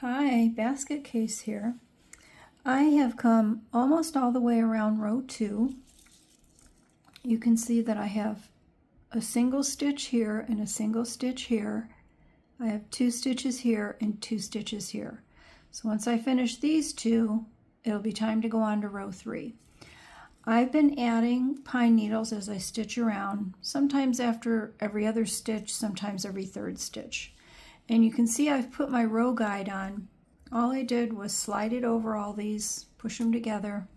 Hi, Basket Case here. I have come almost all the way around row 2. You can see that I have a single stitch here and a single stitch here. I have 2 stitches here and 2 stitches here. So once I finish these 2, it'll be time to go on to row 3. I've been adding pine needles as I stitch around, sometimes after every other stitch, sometimes every 3rd stitch. And you can see I've put my row guide on. All I did was slide it over all these, push them together.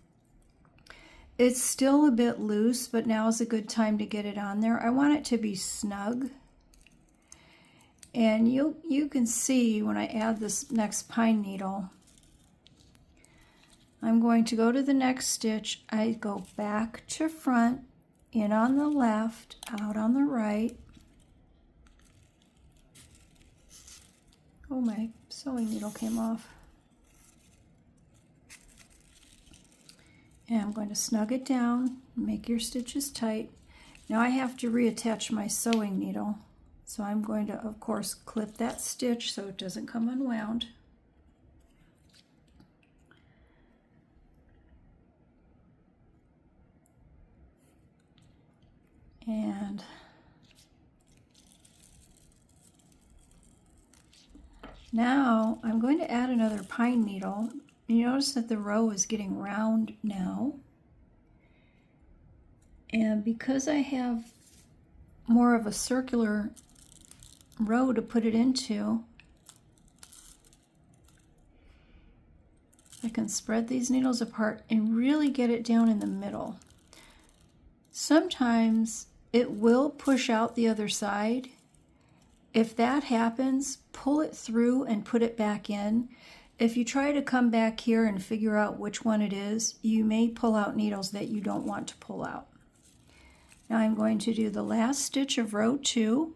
It's still a bit loose, but now is a good time to get it on there. I want it to be snug. And you can see when I add this next pine needle, I'm going to go to the next stitch. I go back to front, in on the left, out on the right. Oh, my sewing needle came off. And I'm going to snug it down, make your stitches tight. Now I have to reattach my sewing needle. So I'm going to, of course, clip that stitch so it doesn't come unwound. And now I'm going to add another pine needle. You notice that the row is getting round now. And because I have more of a circular row to put it into, I can spread these needles apart and really get it down in the middle. Sometimes it will push out the other side. If that happens, pull it through and put it back in. If you try to come back here and figure out which one it is, you may pull out needles that you don't want to pull out. Now I'm going to do the last stitch of row 2,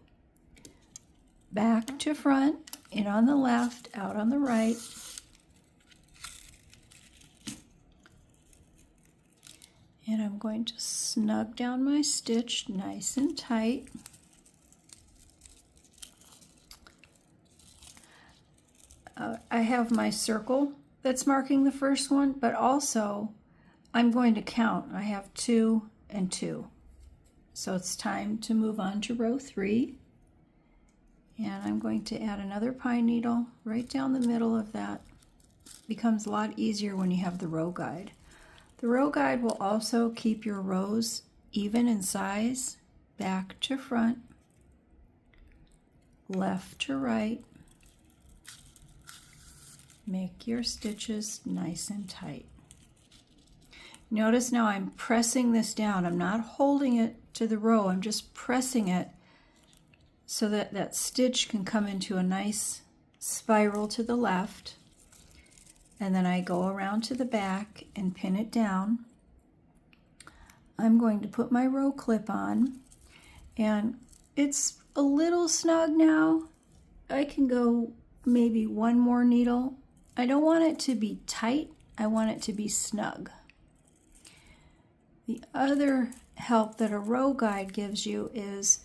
back to front, in on the left, out on the right. And I'm going to snug down my stitch nice and tight. I have my circle that's marking the first one, but also I'm going to count. I have 2 and 2. So it's time to move on to row 3. And I'm going to add another pine needle right down the middle of that. It becomes a lot easier when you have the row guide. The row guide will also keep your rows even in size, back to front, left to right. Make your stitches nice and tight. Notice now I'm pressing this down. I'm not holding it to the row. I'm just pressing it so that that stitch can come into a nice spiral to the left. And then I go around to the back and pin it down. I'm going to put my row clip on, and it's a little snug now. I can go maybe one more needle. I don't want it to be tight, I want it to be snug. The other help that a row guide gives you is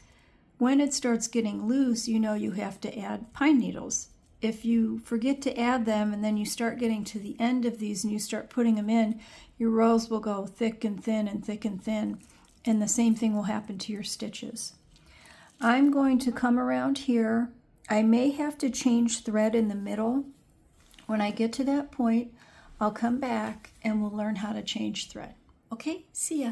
when it starts getting loose, you know you have to add pine needles. If you forget to add them and then you start getting to the end of these and you start putting them in, your rows will go thick and thin and thick and thin, and the same thing will happen to your stitches. I'm going to come around here. I may have to change thread in the middle. When I get to that point, I'll come back and we'll learn how to change thread. Okay, see ya.